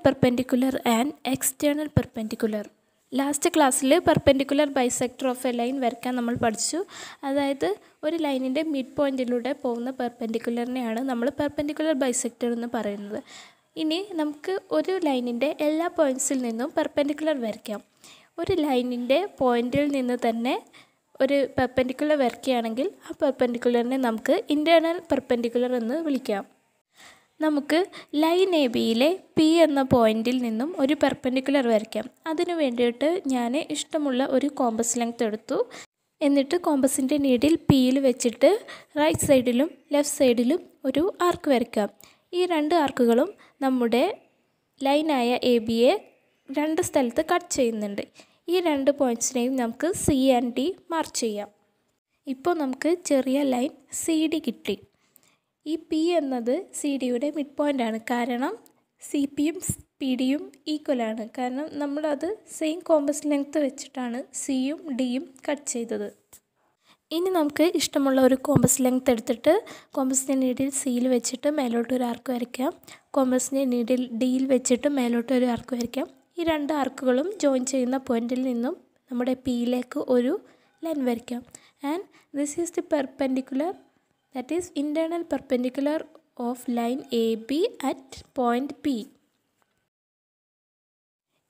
perpendicular and external perpendicular. Last ക്ലാസ്സിൽ perpendicular bisector of a line വരയ്ക്കാൻ നമ്മൾ പഠിച്ചു. അതായത് ഒരു ലൈനിൻ്റെ മിഡ് പോയിൻറ്റിലൂടെ പോകുന്ന പെർപെൻഡിക്കുലറിനെയാണ് നമ്മൾ പെർപെൻഡിക്കുലർ ബൈസെക്ടർ എന്ന് പറയുന്നത്. ഇനി നമുക്ക് ഒരു ലൈനിൻ്റെ എല്ലാ പോയിൻറ്റ്സിൽ നിന്നും പെർപെൻഡിക്കുലർ വരയ്ക്കാം. ഒരു ലൈനിൻ്റെ പോയിൻറ്റിൽ നിന്ന് തന്നെ ഒരു പെർപെൻഡിക്കുലർ വരയ്ക്കുകയാണെങ്കിൽ ആ പെർപെൻഡിക്കുലറിനെ നമുക്ക് ഇൻറ്റേർണൽ പെർപെൻഡിക്കുലർ എന്ന് വിളിക്കാം. നമുക്ക് ലൈൻ എ ബിയിലെ പി എന്ന പോയിൻറ്റിൽ നിന്നും ഒരു പെർപെൻഡിക്കുലർ വരയ്ക്കാം. അതിനു വേണ്ടിയിട്ട് ഞാൻ ഇഷ്ടമുള്ള ഒരു കോമ്പസ് ലെങ്ത് എടുത്തു. എന്നിട്ട് കോമ്പസിൻ്റെ നീഡിൽ പിയിൽ വെച്ചിട്ട് റൈറ്റ് സൈഡിലും ലെഫ്റ്റ് സൈഡിലും ഒരു ആർക്ക് വരയ്ക്കാം. ഈ രണ്ട് ആർക്കുകളും നമ്മുടെ ലൈനായ എ ബിയെ രണ്ട് സ്ഥലത്ത് കട്ട് ചെയ്യുന്നുണ്ട്. ഈ രണ്ട് പോയിൻറ്റ്സിനെയും നമുക്ക് സി ആൻഡ് ഡി മാർക്ക് ചെയ്യാം. ഇപ്പോൾ നമുക്ക് ചെറിയ ലൈൻ സി ഡി കിട്ടി. ഈ പി എന്നത് സി ഡിയുടെ മിഡ് പോയിൻ്റാണ്. കാരണം സി പിയും പി ഡിയും ഈക്വലാണ്. കാരണം നമ്മളത് സെയിം കോമ്പസ് ലെങ്ത് വെച്ചിട്ടാണ് സിയും ഡിയും കട്ട് ചെയ്തത്. ഇനി നമുക്ക് ഇഷ്ടമുള്ള ഒരു കോമ്പസ് ലെങ്ത് എടുത്തിട്ട് കോമ്പസിൻ്റെ നീഡിൽ സിയിൽ വെച്ചിട്ട് മേലോട്ടൊരു ആർക്ക് വരയ്ക്കാം. കോമ്പസിൻ്റെ നീഡിൽ ഡിയിൽ വെച്ചിട്ട് മേലോട്ടൊരു ആർക്ക് വരയ്ക്കാം. ഈ രണ്ട് ആർക്കുകളും ജോയിൻ ചെയ്യുന്ന പോയിൻറ്റിൽ നിന്നും നമ്മുടെ പിയിലേക്ക് ഒരു ലൈൻ വരയ്ക്കാം. And this is the perpendicular, that is internal perpendicular of line AB at point P.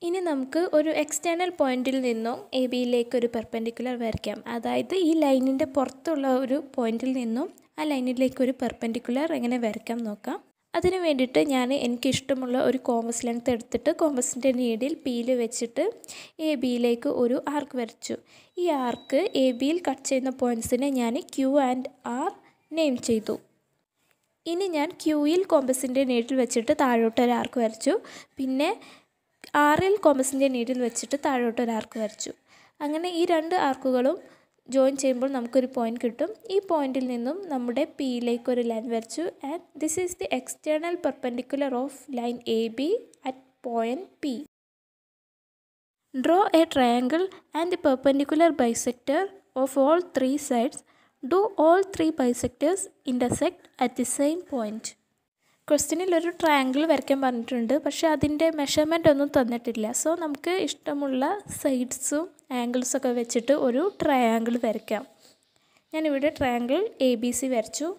ഇനി നമുക്ക് ഒരു എക്സ്റ്റേണൽ പോയിൻറ്റിൽ നിന്നും എ ബിയിലേക്ക് ഒരു പെർപെൻഡിക്കുലർ വരയ്ക്കാം. അതായത് ഈ ലൈനിൻ്റെ പുറത്തുള്ള ഒരു പോയിൻറ്റിൽ നിന്നും ആ ലൈനിലേക്ക് ഒരു പെർപെൻഡിക്കുലർ എങ്ങനെ വരയ്ക്കാം നോക്കാം. അതിന് വേണ്ടിയിട്ട് എനിക്കിഷ്ടമുള്ള ഒരു കോമ്പസ് ലെങ്ത് എടുത്തിട്ട് കോമ്പസിൻ്റെ നീഡിൽ പിയിൽ വെച്ചിട്ട് എ ബിയിലേക്ക് ഒരു ആർക്ക് വരച്ചു. ഈ ആർക്ക് എ ബിയിൽ കട്ട് ചെയ്യുന്ന പോയിൻറ്റ്സിനെ ഞാൻ ക്യൂ ആൻഡ് ആർ നെയിം ചെയ്തു. ഇനി ഞാൻ ക്യൂയിൽ കോമ്പസിൻ്റെ നീഡിൽ വെച്ചിട്ട് താഴോട്ടൊരു ആർക്ക് വരച്ചു. പിന്നെ ആറിൽ കോമ്പസിൻ്റെ നീഡിൽ വെച്ചിട്ട് താഴോട്ടൊരു ആർക്ക് വരച്ചു. അങ്ങനെ ഈ രണ്ട് ആർക്കുകളും ജോയിൻ ചെയ്യുമ്പോൾ നമുക്കൊരു പോയിൻറ്റ് കിട്ടും. ഈ പോയിൻറ്റിൽ നിന്നും നമ്മുടെ പിയിലേക്ക് ഒരു ലൈൻ വരച്ചു. And this is the external perpendicular of line A B at point P. Draw A triangle and the perpendicular bisector of all three sides. Do all three bisectors intersect at the same point? ക്വസ്റ്റ്യനിൽ ഒരു triangle വരയ്ക്കാൻ പറഞ്ഞിട്ടുണ്ട്. പക്ഷേ അതിൻ്റെ measurement ഒന്നും തന്നിട്ടില്ല. So നമുക്ക് ഇഷ്ടമുള്ള സൈഡ്സും ആംഗിൾസൊക്കെ വെച്ചിട്ട് ഒരു ട്രയാങ്കിൾ വരയ്ക്കാം. ഞാനിവിടെ ട്രയാങ്കിൾ എ ബി സി വരച്ചു.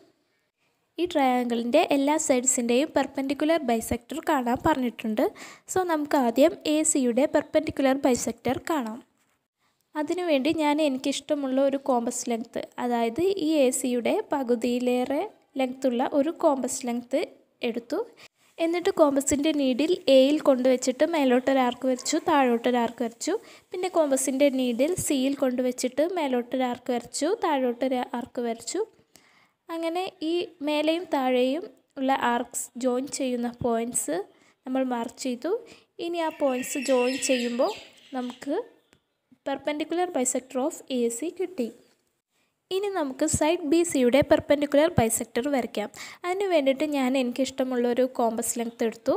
ഈ ട്രയാങ്കിളിൻ്റെ എല്ലാ സൈഡ്സിൻ്റെയും പെർപെൻഡിക്കുലർ ബൈസെക്ടർ കാണാൻ പറഞ്ഞിട്ടുണ്ട്. സോ നമുക്ക് ആദ്യം എ സിയുടെ പെർപെൻഡിക്കുലർ ബൈസെക്ടർ കാണാം. അതിനുവേണ്ടി എനിക്കിഷ്ടമുള്ള ഒരു കോമ്പസ് ലെങ്ത്ത്, അതായത് ഈ എ സിയുടെ പകുതിയിലേറെ ലെങ്ത്തുള്ള ഒരു കോമ്പസ് ലെങ്ത്ത് എടുത്തു. എന്നിട്ട് കോമ്പസിൻ്റെ നീഡിൽ എയിൽ കൊണ്ടുവച്ചിട്ട് മേലോട്ടൊരു ആർക്ക് വരച്ചു, താഴോട്ടൊരു ആർക്ക് വരച്ചു. പിന്നെ കോമ്പസിൻ്റെ നീഡിൽ സിയിൽ കൊണ്ടുവച്ചിട്ട് മേലോട്ടൊരു ആർക്ക് വരച്ചു, താഴോട്ടൊരു ആർക്ക് വരച്ചു. അങ്ങനെ ഈ മേലെയും താഴെയും ഉള്ള ആർക്സ് ജോയിൻ ചെയ്യുന്ന പോയിൻറ്റ്സ് നമ്മൾ മാർക്ക് ചെയ്തു. ഇനി ആ പോയിൻറ്റ്സ് ജോയിൻ ചെയ്യുമ്പോൾ നമുക്ക് perpendicular bisector of A C കിട്ടി. ഇനി നമുക്ക് സൈഡ് ബി സിയുടെ പെർപെൻഡിക്കുലർ ബൈസെക്ടർ വരയ്ക്കാം. അതിന് വേണ്ടിയിട്ട് എനിക്കിഷ്ടമുള്ള ഒരു കോമ്പസ് ലെങ്ത് എടുത്തു.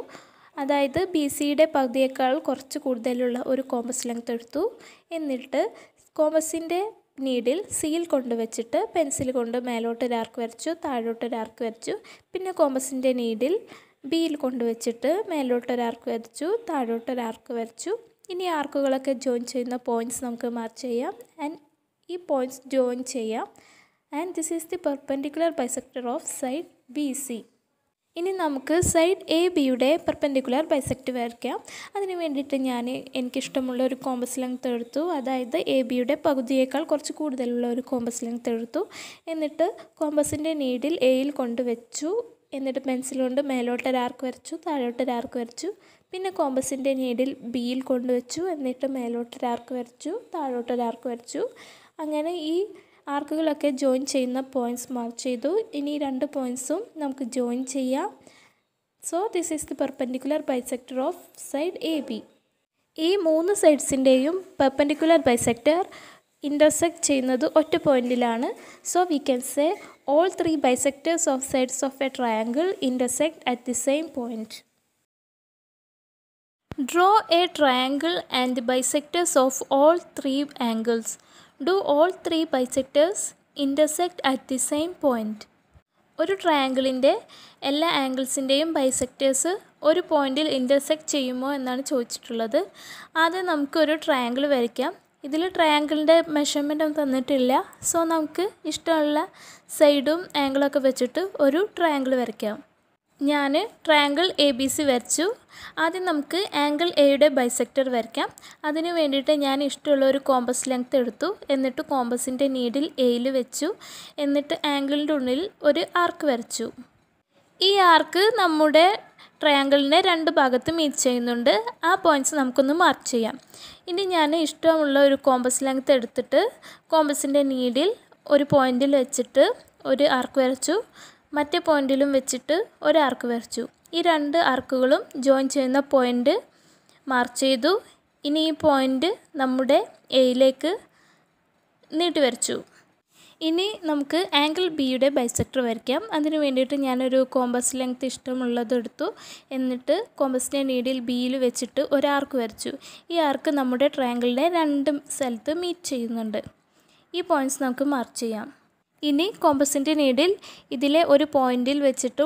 അതായത് ബി സിയുടെ പകുതിയേക്കാൾ കുറച്ച് കൂടുതലുള്ള ഒരു കോമ്പസ് ലെങ്ത് എടുത്തു. എന്നിട്ട് കോമ്പസിൻ്റെ നീഡിൽ സിയിൽ കൊണ്ടുവച്ചിട്ട് പെൻസിൽ കൊണ്ട് മേലോട്ടൊരു ആർക്ക് വരച്ചു, താഴോട്ടൊരു ആർക്ക് വരച്ചു. പിന്നെ കോമ്പസിൻ്റെ നീഡിൽ ബിയിൽ കൊണ്ടുവച്ചിട്ട് മേലോട്ടൊരു ആർക്ക് വരച്ചു, താഴോട്ടൊരു ആർക്ക് വരച്ചു. ഇനി ആർക്കുകളൊക്കെ ജോയിൻ ചെയ്യുന്ന പോയിൻറ്റ്സ് നമുക്ക് മാർക്ക് ചെയ്യാം. ആൻഡ് ഈ പോയിൻറ്റ്സ് ജോയിൻ ചെയ്യാം. And this is the perpendicular bisector of side B C. ഇനി നമുക്ക് സൈഡ് എ ബിയുടെ പെർപെൻഡിക്കുലർ ബൈസെക്ടർ വരയ്ക്കാം. അതിന് വേണ്ടിയിട്ട് എനിക്കിഷ്ടമുള്ള ഒരു കോമ്പസ് ലെങ്ത് എടുത്തു. അതായത് എ ബിയുടെ പകുതിയേക്കാൾ കുറച്ച് കൂടുതലുള്ള ഒരു കോമ്പസ് ലെങ്ത് എടുത്തു. എന്നിട്ട് കോമ്പസിൻ്റെ നീഡിൽ എയിൽ കൊണ്ടുവച്ചു. എന്നിട്ട് പെൻസിൽ കൊണ്ട് മേലോട്ടൊരു ആർക്ക് വരച്ചു, താഴോട്ടൊരു ആർക്ക് വരച്ചു. പിന്നെ കോമ്പസിൻ്റെ നീഡിൽ ബിയിൽ കൊണ്ടുവച്ചു. എന്നിട്ട് മേലോട്ടൊരു ആർക്ക് വരച്ചു, താഴോട്ടൊരു ആർക്ക് വരച്ചു. അങ്ങനെ ഈ ആർക്കുകളൊക്കെ ജോയിൻ ചെയ്യുന്ന പോയിൻറ്റ്സ് മാർക്ക് ചെയ്തു. ഇനി രണ്ട് പോയിൻറ്റ്സും നമുക്ക് ജോയിൻ ചെയ്യാം. So this is the perpendicular bisector of side A B. ഈ മൂന്ന് സൈഡ്സിൻ്റെയും പെർപെൻഡിക്കുലർ ബൈസെക്ടർ ഇൻ്റർസെക്റ്റ് ചെയ്യുന്നത് ഒറ്റ പോയിൻറ്റിലാണ്. So we can say all three bisectors of sides of a triangle intersect at the same point. Draw a triangle and the bisectors of all three angles. Do all three bisectors intersect at the same point? ഒരു ട്രയാങ്കിളിൻ്റെ എല്ലാ ആംഗിൾസിൻ്റെയും bisectors ഒരു പോയിന്റിൽ intersect ചെയ്യുമോ എന്നാണ് ചോദിച്ചിട്ടുള്ളത്. ആദ്യം നമുക്കൊരു triangle വരയ്ക്കാം. ഇതിൽ ട്രയാങ്കിളിൻ്റെ മെഷർമെൻ്റ് ഒന്നും തന്നിട്ടില്ല. സോ നമുക്ക് ഇഷ്ടമുള്ള സൈഡും ആംഗിളൊക്കെ വെച്ചിട്ട് ഒരു ട്രയാങ്കിൾ വരയ്ക്കാം. ഞാൻ ട്രയാങ്കിൾ ABC വരച്ചു. ആദ്യം നമുക്ക് ആംഗിൾ Aയുടെ ബൈസെക്ടർ വരയ്ക്കാം. അതിന് വേണ്ടിയിട്ട് ഞാൻ ഇഷ്ടമുള്ള ഒരു കോമ്പസ് ലെങ്ത് എടുത്തു. എന്നിട്ട് കോമ്പസിൻ്റെ നീഡിൽ Aയിൽ വെച്ചു. എന്നിട്ട് ആംഗിളിൻ്റെ ഉള്ളിൽ ഒരു ആർക്ക് വരച്ചു. ഈ ആർക്ക് നമ്മുടെ ട്രയാങ്കിളിനെ രണ്ട് ഭാഗത്ത് മീറ്റ് ചെയ്യുന്നുണ്ട്. ആ പോയിൻറ്റ്സ് നമുക്കൊന്ന് മാർക്ക് ചെയ്യാം. ഇനി ഞാൻ ഇഷ്ടമുള്ള ഒരു കോമ്പസ് ലെങ്ത് എടുത്തിട്ട് കോമ്പസിൻ്റെ നീഡിൽ ഒരു പോയിന്റിൽ വെച്ചിട്ട് ഒരു ആർക്ക് വരച്ചു. മറ്റേ പോയിന്റിലും വെച്ചിട്ട് ഒരു ആർക്ക് വരച്ചു. ഈ രണ്ട് ആർക്കുകളും ജോയിൻ ചെയ്യുന്ന പോയിന്റ് മാർക്ക് ചെയ്തു. ഇനി ഈ പോയിന്റ് നമ്മുടെ Aയിലേക്ക് നീട്ടി വരച്ചു. ഇനി നമുക്ക് ആംഗിൾ Bയുടെ ബൈസെക്ടർ വരയ്ക്കാം. അതിന് വേണ്ടിയിട്ട് ഞാനൊരു കോമ്പസ് ലെങ്ത് ഇഷ്ടമുള്ളത് എടുത്തു. എന്നിട്ട് കോമ്പസിൻ്റെ നീഡിൽ Bയിൽ വെച്ചിട്ട് ഒരു ആർക്ക് വരച്ചു. ഈ ആർക്ക് നമ്മുടെ ട്രയാങ്കിളിനെ രണ്ട് സ്ഥലത്ത് മീറ്റ് ചെയ്യുന്നുണ്ട്. ഈ പോയിൻറ്റ്സ് നമുക്ക് മാർക്ക് ചെയ്യാം. ഇനി കോമ്പസിൻ്റെ നീഡിൽ ഇതിലെ ഒരു പോയിന്റിൽ വെച്ചിട്ട്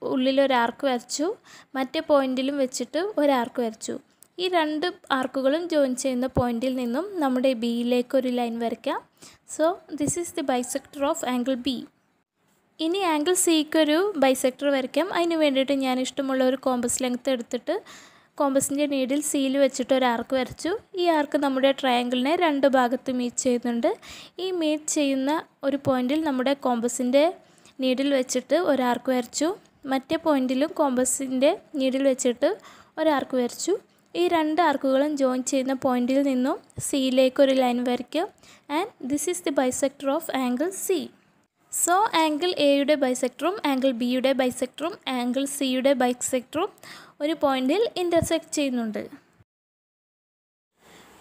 ഉള്ളിലൊരു ആർക്ക് വരച്ചു. മറ്റേ പോയിന്റിലും വെച്ചിട്ട് ഒരു ആർക്ക് വരച്ചു. ഈ രണ്ട് ആർക്കുകളും ജോയിൻ ചെയ്യുന്ന പോയിന്റിൽ നിന്നും നമ്മുടെ Bയിലേക്ക് ഒരു ലൈൻ വരയ്ക്കാം. So this is the bisector of angle B. ഇനി ആംഗിൾ Cക്കൊരു ബൈസെക്ടർ വരയ്ക്കാം. അതിന് വേണ്ടിയിട്ട് ഞാൻ ഇഷ്ടമുള്ള ഒരു കോമ്പസ് ലെങ്ത് എടുത്തിട്ട് കോമ്പസിൻ്റെ നീഡിൽ Cയിൽ വെച്ചിട്ട് ഒരു ആർക്ക് വരച്ചു. ഈ ആർക്ക് നമ്മുടെ ട്രയാങ്കിളിനെ രണ്ട് ഭാഗത്ത് മീറ്റ് ചെയ്യുന്നുണ്ട്. ഈ മീറ്റ് ചെയ്യുന്ന ഒരു പോയിന്റിൽ നമ്മുടെ കോമ്പസിൻ്റെ നീഡിൽ വെച്ചിട്ട് ഒരു ആർക്ക് വരച്ചു. മറ്റേ പോയിന്റിലും കോമ്പസിൻ്റെ നീഡിൽ വെച്ചിട്ട് ഒരു ആർക്ക് വരച്ചു. ഈ രണ്ട് ആർക്കുകളും ജോയിൻ ചെയ്യുന്ന പോയിന്റിൽ നിന്നും Cയിലേക്ക് ഒരു ലൈൻ വരയ്ക്കുക. And this is the bisector of angle C. So angle Aയുടെ ബൈസെക്ടറും ആംഗിൾ Bയുടെ ബൈസെക്ടറും ആംഗിൾ Cയുടെ ബൈസെക്ടറും ഒരു പോയിന്റിൽ ഇൻ്റർസെക്റ്റ് ചെയ്യുന്നുണ്ട്.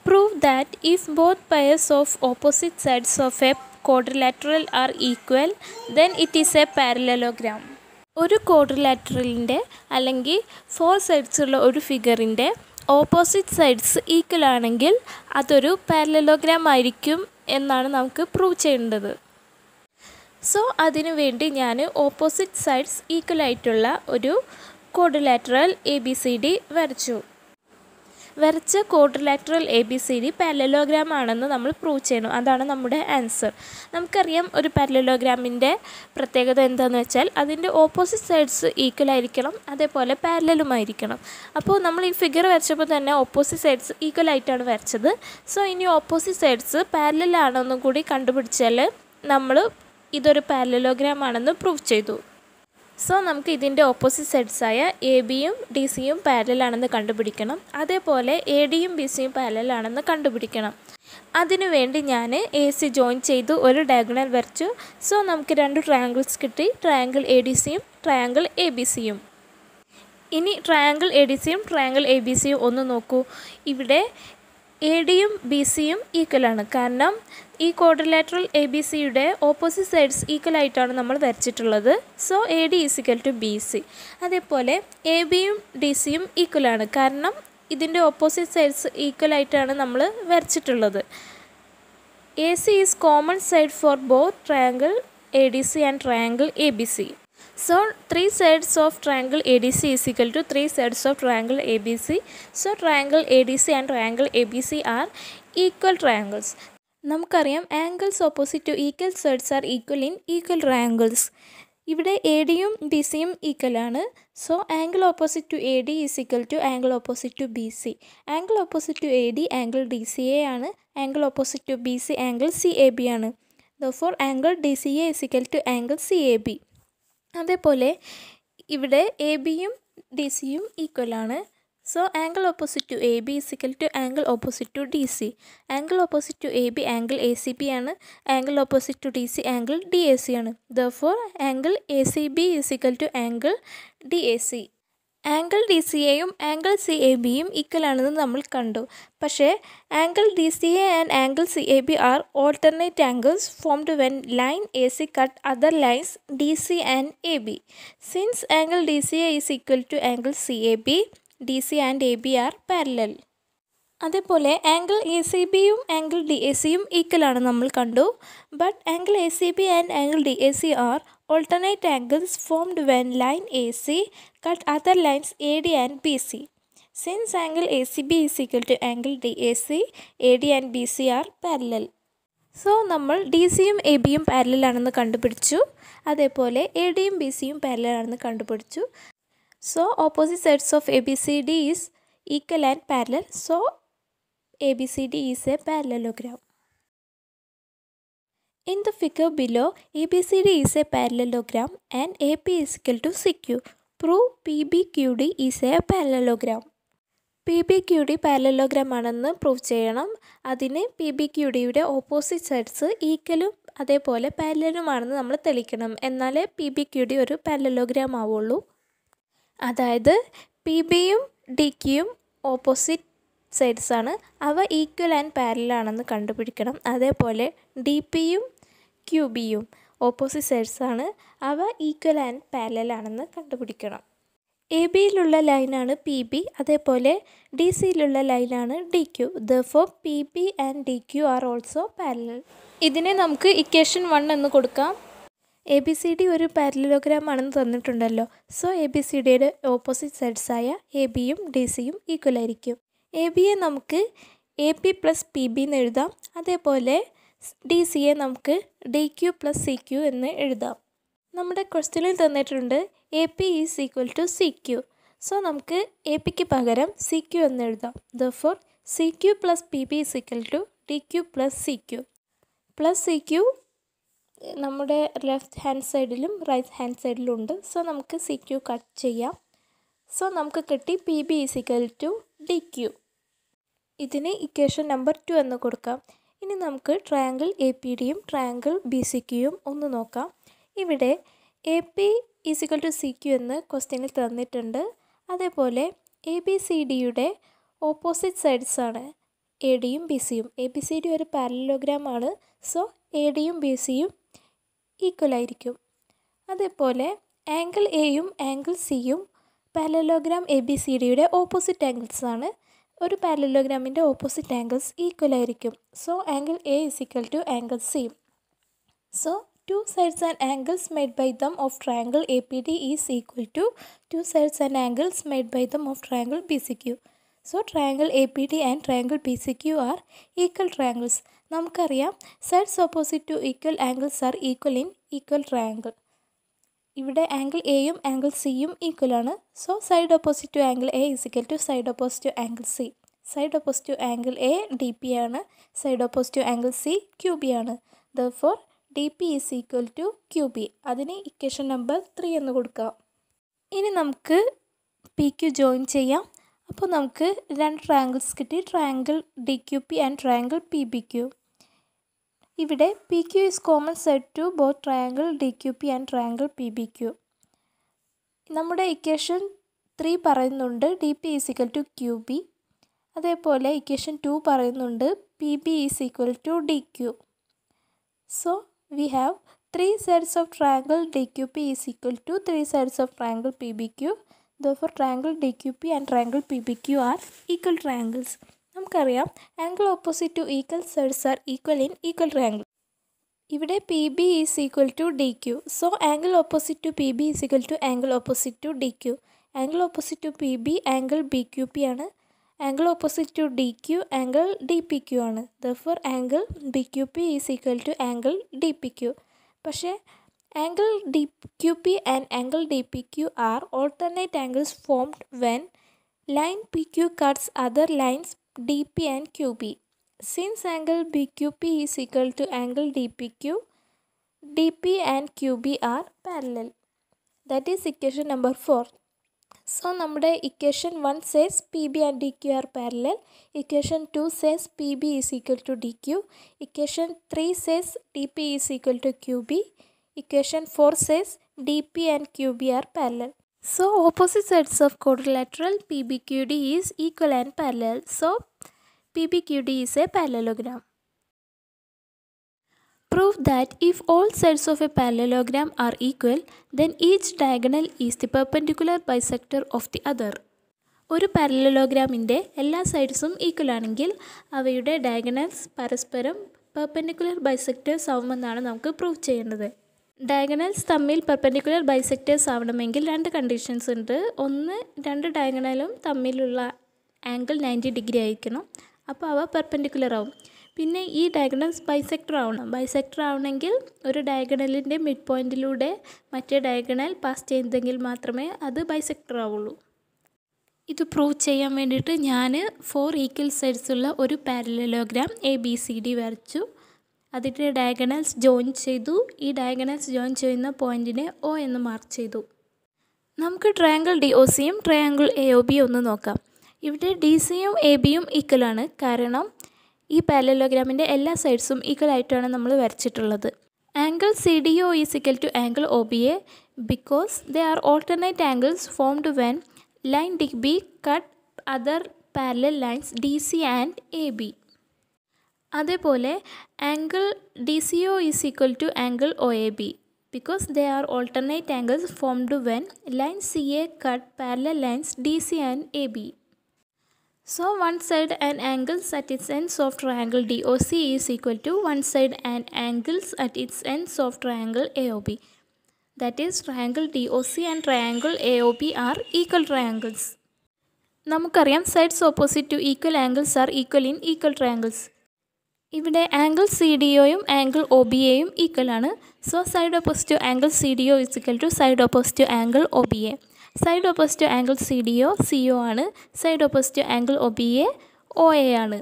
Prove that if both pairs of opposite sides of a quadrilateral are equal then it is a parallelogram. ഒരു ക്വാഡ്രിലാറ്ററലിൻ്റെ അല്ലെങ്കിൽ 4 സൈഡ്സ് ഉള്ള ഒരു ഫിഗറിൻ്റെ ഓപ്പോസിറ്റ് സൈഡ്സ് ഈക്വൽ ആണെങ്കിൽ അതൊരു പാരലലോഗ്രാം ആയിരിക്കും എന്നാണ് നമുക്ക് പ്രൂവ് ചെയ്യേണ്ടത്. സോ അതിനു വേണ്ടി ഞാൻ ഓപ്പോസിറ്റ് സൈഡ്സ് ഈക്വൽ ആയിട്ടുള്ള ഒരു ക്വാഡ്രിലാറ്ററൽ ABCD വരച്ചു. വരച്ച ക്വാഡ്രിലാറ്ററൽ ABCD പാരലലോഗ്രാം ആണെന്ന് നമ്മൾ പ്രൂവ് ചെയ്യണം. അതാണ് നമ്മുടെ ആൻസർ. നമുക്കറിയാം ഒരു പാരലലോഗ്രാമിൻ്റെ പ്രത്യേകത എന്താണെന്ന് വെച്ചാൽ അതിൻ്റെ ഓപ്പോസിറ്റ് സൈഡ്സ് ഈക്വൽ ആയിരിക്കണം, അതേപോലെ പാരലലുമായിരിക്കണം. അപ്പോൾ നമ്മൾ ഈ ഫിഗർ വരച്ചപ്പോൾ തന്നെ ഓപ്പോസിറ്റ് സൈഡ്സ് ഈക്വൽ ആയിട്ടാണ് വരച്ചത്. സോ ഇനി ഓപ്പോസിറ്റ് സൈഡ്സ് പാരലലാണെന്നും കൂടി കണ്ടുപിടിച്ചാൽ നമ്മൾ ഇതൊരു പാരലലോഗ്രാം ആണെന്ന് പ്രൂവ് ചെയ്തു. സോ നമുക്ക് ഇതിൻ്റെ ഓപ്പോസിറ്റ് സൈഡ്സായ ABയും DCയും പാരലലാണെന്ന് കണ്ടുപിടിക്കണം. അതേപോലെ ADയും BCയും പാരലലാണെന്ന് കണ്ടുപിടിക്കണം. അതിനുവേണ്ടി ഞാൻ AC ജോയിൻ ചെയ്തു ഒരു ഡയഗണൽ വരച്ചു. സോ നമുക്ക് രണ്ട് ട്രയാങ്കിൾസ് കിട്ടി, ട്രയാങ്കിൾ ADCയും ട്രയാങ്കിൾ ABCയും. ഇനി ട്രയാങ്കിൾ ADCയും ട്രയാങ്കിൾ ABCയും ഒന്ന് നോക്കൂ. ഇവിടെ ADയും BCയും ഈക്വലാണ്. കാരണം ഈ ക്വാഡ്രിലാറ്ററൽ ABCയുടെ ഓപ്പോസിറ്റ് സൈഡ്സ് ഈക്വൽ ആയിട്ടാണ് നമ്മൾ വരച്ചിട്ടുള്ളത്. So AD is equal to BC. അതേപോലെ ABയും DCയും ഈക്വലാണ്. കാരണം ഇതിൻ്റെ ഓപ്പോസിറ്റ് സൈഡ്സ് ഈക്വൽ ആയിട്ടാണ് നമ്മൾ വരച്ചിട്ടുള്ളത്. AC is common side for both triangle ADC and triangle ABC. So 3 sides of triangle ADC is equal to 3 sides of triangle ABC. So triangle ADC and triangle ABC are equal triangles. നമുക്കറിയാം angles opposite to equal sides are equal in equal triangles. ഇവിടെ ADയും BCയും ഈക്വലാണ്. So angle opposite to AD is equal to angle opposite to BC. Angle opposite to AD angle DCA ആണ്. Angle opposite to BC angle CAB ആണ്. Therefore angle DCA is equal to angle CAB. അതേപോലെ ഇവിടെ ABയും DCയും ഈക്വലാണ്. So angle opposite to AB is equal to angle opposite to DC. Angle opposite to AB angle ACB ആണ്. Angle opposite to DC angle DAC ആണ്. Therefore angle ACB is equal to angle DAC. Angle DCAയും angle CABയും equal ആണെന്ന് നമ്മൾ കണ്ടു. പക്ഷേ angle DCA and angle CAB are alternate angles formed when line AC cut other lines DC and AB. Since angle DCA is equal to angle CAB, DC and AB are parallel. അതേപോലെ angle A C ബിയും angle D A സിയും ഈക്വലാണ് നമ്മൾ കണ്ടു. But angle A C B and angle D A C are alternate angles formed when line A C cut other lines A D and B C. Since angle A C B is equal to angle D A C, A D and B C are parallel. So നമ്മൾ D സിയും A ബിയും പാരലലാണെന്ന് കണ്ടുപിടിച്ചു. അതേപോലെ A ഡിയും B സിയും പാരലലാണെന്ന് കണ്ടുപിടിച്ചു. So opposite sides of A B C D is equal and parallel. So ABCD is a parallelogram. In the figure below, ABCD is a parallelogram and AP is equal to CQ. Prove PBQD is a parallelogram. PBQD parallelogram ആണെന്ന് prove ചെയ്യണം. അതിന് PBQDയുടെ opposite sides ഈക്വലും അതേപോലെ പാരലലുമാണെന്ന് നമ്മൾ തെളിയിക്കണം. എന്നാലേ PBQD ഒരു parallelogram ആവുള്ളൂ. അതായത് PBയും DQയും ഓപ്പോസിറ്റ് സൈഡ്സ് ആണ്. അവ ഈക്വൽ ആൻഡ് പാരലൽ ആണെന്ന് കണ്ടുപിടിക്കണം. അതേപോലെ ഡി പിയും ക്യൂ ബിയും ഓപ്പോസിറ്റ് സൈഡ്സ് ആണ്. അവ ഈക്വൽ ആൻഡ് പാരലൽ ആണെന്ന് കണ്ടുപിടിക്കണം. എ ബിയിലുള്ള ലൈനാണ് പി ബി, അതേപോലെ ഡി സിയിലുള്ള ലൈനാണ് D Q. Therefore P B and D Q are also parallel. ഇതിനെ നമുക്ക് ഇക്വേഷൻ 1 എന്ന് കൊടുക്കാം. എ ബി സി ഡി ഒരു പാരലലോഗ്രാം ആണെന്ന് തന്നിട്ടുണ്ടല്ലോ. സോ എ ബി സി ഡിയുടെ ഓപ്പോസിറ്റ് സൈഡ്സായ എ ബിയും ഡി സിയും ഈക്വൽ ആയിരിക്കും. എ ബിയെ നമുക്ക് A P plus P B എന്ന് എഴുതാം. അതേപോലെ ഡി സിയെ നമുക്ക് D Q plus C Q എന്ന് എഴുതാം. നമ്മുടെ ക്വസ്റ്റ്യനിൽ തന്നിട്ടുണ്ട് A P is equal to C Q. So നമുക്ക് എ പിക്ക് പകരം സി ക്യു എന്ന് എഴുതാം. Therefore C Q plus P B is equal to D Q plus C Q. Plus C Q നമ്മുടെ ലെഫ്റ്റ് ഹാൻഡ് സൈഡിലും റൈറ്റ് ഹാൻഡ് സൈഡിലും ഉണ്ട്. So നമുക്ക് സി ക്യു കട്ട് ചെയ്യാം. സോ നമുക്ക് കിട്ടി P B is equal to D Q. ഇതിന് equation number 2 എന്ന് കൊടുക്കാം. ഇനി നമുക്ക് ട്രയാങ്കിൾ എ പി ഡിയും ട്രയാങ്കിൾ ബി സി ക്യുയും ഒന്ന് നോക്കാം. ഇവിടെ A P is equal to C Q എന്ന് ക്വസ്റ്റ്യനിൽ തന്നിട്ടുണ്ട്. അതേപോലെ എ ബി സി ഡിയുടെ ഓപ്പോസിറ്റ് സൈഡ്സ് ആണ് എ ഡിയും ബി സിയും. എ ബി സി ഡി ഒരു പാരലലോഗ്രാം ആണ്. സോ എ ഡിയും ബി സിയും ഈക്വൽ ആയിരിക്കും. അതേപോലെ ആംഗിൾ എയും ആംഗിൾ സിയും പാരലലോഗ്രാം എ ബി സി ഡിയുടെ ഓപ്പോസിറ്റ് ആംഗിൾസ് ആണ്. ഒരു പാരലലോഗ്രാമിൻ്റെ ഓപ്പോസിറ്റ് ആംഗിൾസ് ഈക്വൽ ആയിരിക്കും. So angle A is equal to angle C. So two sides and angles made by them of triangle APD is equal to two sides and angles made by them of triangle BCQ. So triangle APD and triangle BCQ are equal triangles. നമുക്കറിയാം sides opposite to equal angles are equal in equal triangle. ഇവിടെ angle എയും angle സിയും equal ആണ്. So side opposite to angle A is equal to side opposite to angle C. Side opposite to angle A D P ആണ്. Side opposite to angle C Q B ആണ്. Therefore D P is equal to Q B. അതിന് equation number 3 എന്ന് കൊടുക്കാം. ഇനി നമുക്ക് P Q join ചെയ്യാം. അപ്പോൾ നമുക്ക് 2 ട്രയാങ്കിൾസ് കിട്ടി. Triangle D Q P and triangle P B Q. ഇവിടെ P Q is common side to both triangle D Q P and triangle P B Q. നമ്മുടെ ഇക്വേഷൻ 3 പറയുന്നുണ്ട് D P is equal to Q B. അതേപോലെ equation 2 പറയുന്നുണ്ട് P B is equal to D Q. So we have 3 sides of triangle DQP is equal to 3 sides of triangle PBQ. Therefore triangle DQP and triangle PBQ are equal triangles. നമുക്കറിയാം angle opposite to equal sides are equal in equal triangle. ഇവിടെ P B is equal to D Q. So angle opposite to P B is equal to angle opposite to D Q. Angle opposite to P B angle B Q P ആണ്. Angle opposite to D Q angle D P Q ആണ്. Therefore angle B Q P is equal to angle D P Q. പക്ഷേ angle D Q P and angle D P Q are alternate angles formed when line P Q cuts other lines D P and Q B. Since angle B Q P is equal to angle D P Q, D P and Q B are parallel. That is equation number 4. So നമ്മുടെ equation 1 says PB and DQ are parallel. Equation 2 says PB is equal to DQ. Equation 3 says DP is equal to QB. Equation 4 says DP and QB are parallel. So opposite sides of quadrilateral PBQD is equal and parallel. So PBQD is a parallelogram. Prove that if all sides of a parallelogram are equal, then each diagonal is the perpendicular bisector of the other. ഒരു പാരലലോഗ്രാമിൻ്റെ എല്ലാ സൈഡ്സും equal ആണെങ്കിൽ അവയുടെ diagonals പരസ്പരം perpendicular bisectors ആവുമെന്നാണ് നമുക്ക് prove ചെയ്യേണ്ടത്. Diagonals തമ്മിൽ perpendicular bisectors ആവണമെങ്കിൽ രണ്ട് കണ്ടീഷൻസ് ഉണ്ട്. ഒന്ന്, രണ്ട് ഡയഗണലും തമ്മിലുള്ള ആംഗിൾ 90 ഡിഗ്രി ആയിരിക്കണം. അപ്പോൾ അവ പെർപെൻഡിക്കുലർ ആവും. പിന്നെ ഈ ഡയഗണൽസ് ബൈസെക്ടർ ആവണം. ബൈസെക്ടർ ആവണമെങ്കിൽ ഒരു ഡയഗണലിൻ്റെ മിഡ് പോയിൻറ്റിലൂടെ മറ്റേ ഡയഗണൽ പാസ് ചെയ്തെങ്കിൽ മാത്രമേ അത് ബൈസെക്ടർ ആവുള്ളൂ. ഇത് പ്രൂവ് ചെയ്യാൻ വേണ്ടിയിട്ട് ഞാൻ 4 ഈക്വൽ സൈഡ്സ് ഉള്ള ഒരു പാരലലോഗ്രാം ABCD വരച്ചു. അതിൻ്റെ ഡയഗണൽസ് ജോയിൻ ചെയ്തു. ഈ ഡയഗണൽസ് ജോയിൻ ചെയ്യുന്ന പോയിൻറ്റിനെ O എന്ന് മാർക്ക് ചെയ്തു. നമുക്ക് ട്രയാങ്കിൾ DOCയും ട്രയാങ്കിൾ AOBയും ഒന്ന് നോക്കാം. ഇവിടെ DCയും ABയും ഈക്വലാണ്. കാരണം ഈ പാരലലോഗ്രാമിൻ്റെ എല്ലാ സൈഡ്സും ഈക്വൽ ആയിട്ടാണ് നമ്മൾ വരച്ചിട്ടുള്ളത്. Angle CDO is equal to angle OBA because they are alternate angles formed when line DB cut other parallel lines DC and AB. അതേപോലെ angle DCO is equal to angle OAB because they are alternate angles formed when line CA cut parallel lines DC and AB. So one side and angles at its ends of triangle DOC is equal to one side and angles at its ends of triangle AOB. That is, triangle DOC and triangle AOB are equal triangles. നമുക്കറിയാം sides opposite to equal angles are equal in equal triangles. ഇവിടെ angle CDOയും angle OBAയും equal ആണ്. So side opposite to angle CDO is equal to side opposite to angle OBA. Side opposite to angle CDO CO ആണ്. Side opposite to angle OBA OA ആണ്.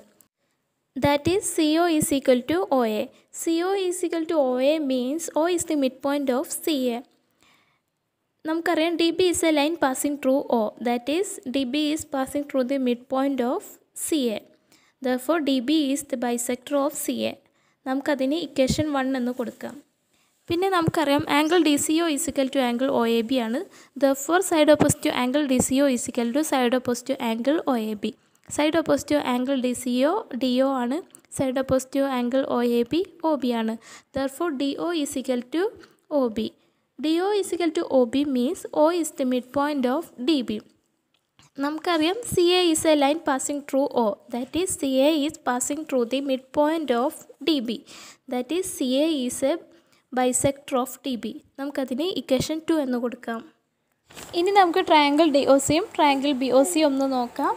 That is CO is equal to OA. CO is equal to OA means O is the mid point of CA. നമുക്കറിയാം DB is a line passing through O. That is DB is passing through the mid point of CA. Therefore, DB is the bisector of CA. നമുക്കതിന് equation 1 എന്ന് കൊടുക്കാം. പിന്നെ നമുക്കറിയാം angle DCO is equal to angle OAB ആണ്. Therefore, side opposite to angle DCO is equal to side opposite to angle OAB. Side opposite to angle DCO DO ആണ്. Side opposite to angle OAB OB ആണ്. Therefore, DO is equal to OB. DO is equal to OB means O is the mid point of DB. നമുക്കറിയാം CA is a line passing through O. That is CA is passing through the mid point of DB. That is CA is A bisector of DB. നമുക്കതിന് equation 2 എന്ന് കൊടുക്കാം. ഇനി നമുക്ക് triangle DOCയും triangle BOCയും ഒന്ന് നോക്കാം.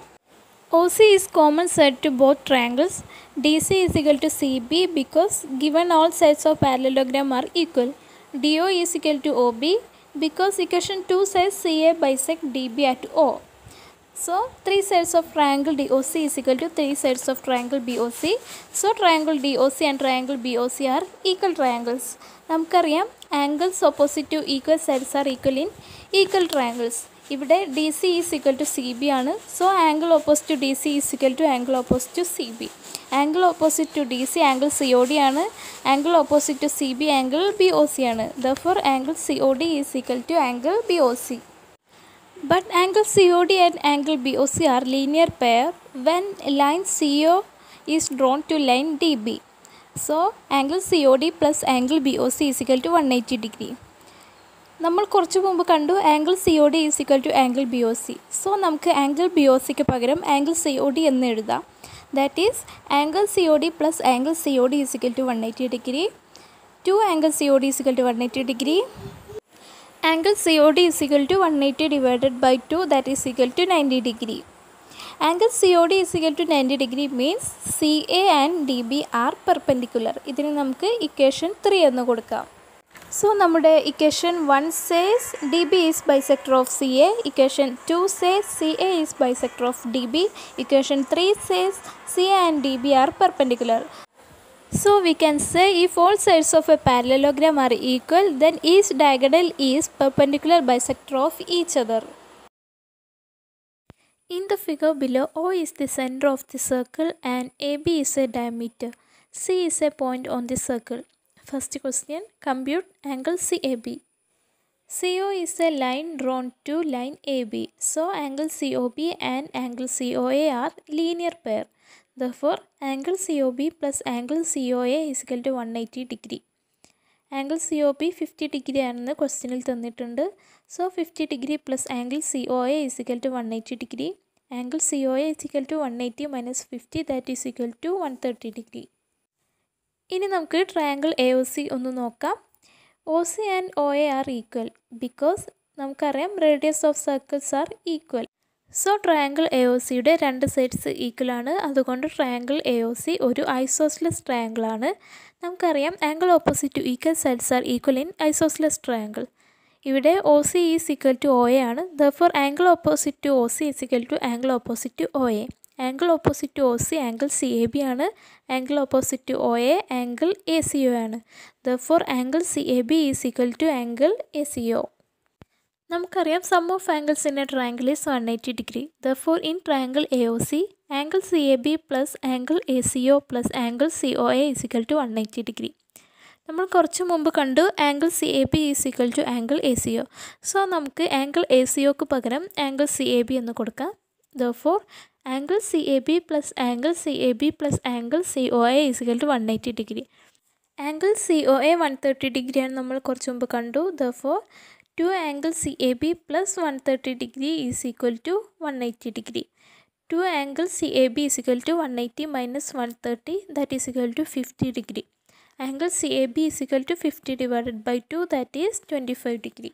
OC is common side to both triangles. DC is equal to CB because given all sides of parallelogram are equal. DO is equal to OB because equation 2 says CA bisect DB at O. So 3 sides of triangle DOC is equal to 3 sides of triangle BOC. So triangle DOC and triangle BOC are equal triangles. നമുക്കറിയാം angles opposite to equal sides are equal in equal triangles. ഇവിടെ DC is equal to CB ആണ്. So angle opposite to DC is equal to angle opposite to CB. Angle opposite to DC angle COD ആണ്. Angle opposite to CB angle BOC ആണ്. Therefore angle COD is equal to angle BOC. But angle COD and angle BOC are linear pair when line CO is drawn to line DB. So angle COD plus angle BOC is equal to 180 degree. നമ്മൾ കുറച്ച് മുമ്പ് കണ്ടു angle COD is equal to angle BOC. So നമുക്ക് angle BOCക്ക് പകരം angle COD എന്ന് എഴുതാം. That is angle COD plus angle COD is equal to 180 degree. 2 angle COD is equal to 180 degree. Angle COD is equal to 180 divided by 2, that is equal to 90 degree. Angle COD is equal to 90 degree means CA and DB are perpendicular. ഇതിന് നമുക്ക് equation 3 എന്ന് കൊടുക്കാം. So നമ്മുടെ equation 1 says DB is bisector of CA. Equation 2 says CA is bisector of DB. Equation 3 says CA and DB are perpendicular. So we can say if all sides of a parallelogram are equal, then each diagonal is perpendicular bisector of each other. In the figure below, O is the center of the circle and AB is a diameter. C is a point on the circle. First question, compute angle CAB. CO is a line drawn to line AB. So angle COB and angle COA are linear pair. Therefore, angle COB plus angle COA is equal to 180 degree. Angle COB 50 degree ആണെന്ന് ക്വസ്റ്റ്യനിൽ തന്നിട്ടുണ്ട്. So 50 degree plus angle COA is equal to 180 degree. Angle COA is equal to 180 minus 50, that is equal to 130 degree. ഇനി നമുക്ക് triangle AOC ഒന്ന് നോക്കാം. OC and OA are equal because നമുക്കറിയാം radius of circles are equal. So triangle AOCയുടെ രണ്ട് sides equal ആണ്. അതുകൊണ്ട് triangle AOC ഒരു ഐസോസ്ലെസ് ട്രയാങ്കിൾ ആണ്. നമുക്കറിയാം angle opposite to equal sides are equal in isosceles triangle. ഇവിടെ OC is equal to OA ആണ്. Therefore angle opposite to OC is equal to angle opposite to OA. Angle opposite to OC angle CAB ആണ്. Angle opposite to OA angle ACO ആണ്. Therefore angle CAB is equal to angle ACO. നമുക്കറിയാം sum of angles in a triangle is 180 degree. Therefore in triangle AOC angle CAB plus angle ACO plus angle COA is equal to 180 degree. നമ്മൾ കുറച്ച് മുമ്പ് കണ്ടു angle CAB is equal to angle ACO. So നമുക്ക് angle ACOക്ക് പകരം angle CAB എന്ന് കൊടുക്കാം. Therefore angle CAB plus angle CAB plus angle COA is equal to 180 degree. Angle COA 130 ഡിഗ്രിയാണ് നമ്മൾ കുറച്ച് മുമ്പ് കണ്ടു. Therefore 2 angle CAB plus 130 degree is equal to 180 degree. 2 angle CAB is equal to 180 minus 130, that is equal to 50 degree. Angle CAB is equal to 50 divided by 2, that is 25 degree.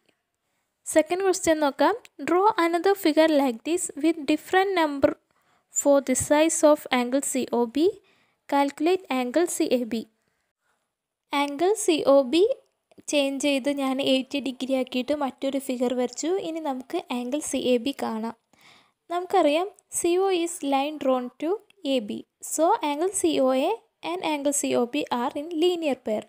Second question നോക്കാം. Draw another figure like this with different number for the size of angle COB. Calculate angle CAB. Angle COB change ചെയ്ത് ഞാൻ 80 degree ആക്കിയിട്ട് മറ്റൊരു figure വരച്ചു. ഇനി നമുക്ക് angle CAB കാണാം. നമുക്കറിയാം CO is line drawn to AB. So angle COA and angle COB are in linear pair.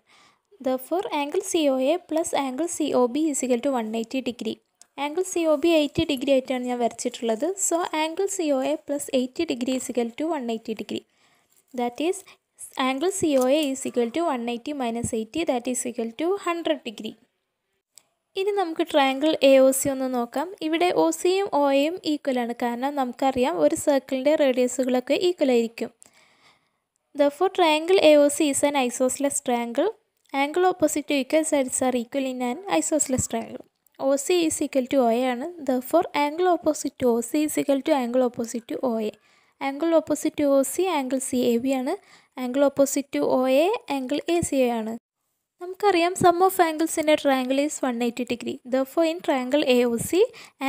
Therefore angle COA plus angle COB is equal to 180 degree. Angle COB 80 degree ആയിട്ടാണ് ഞാൻ വരച്ചിട്ടുള്ളത്. So angle COA plus 80 degree is equal to 180 degree. That is angle COA is equal to 180 minus 80, that is equal to 100 degree. ഇനി നമുക്ക് triangle AOC ഒന്ന് നോക്കാം. ഇവിടെ OCയും OAയും equal ആണ്. കാരണം നമുക്കറിയാം ഒരു സർക്കിളിൻ്റെ റേഡിയസുകളൊക്കെ ഈക്വൽ ആയിരിക്കും. Therefore triangle AOC is an isosceles triangle. Angle opposite to equal sides are equal in an isosceles triangle. OC is equal to OA ആണ്. Therefore angle opposite to OC is equal to angle opposite to OA. Angle opposite to OC angle CAB ആണ്. Angle opposite to OA angle ACO ആണ്. നമുക്കറിയാം sum of angles in a triangle is 180 degree. Therefore in triangle AOC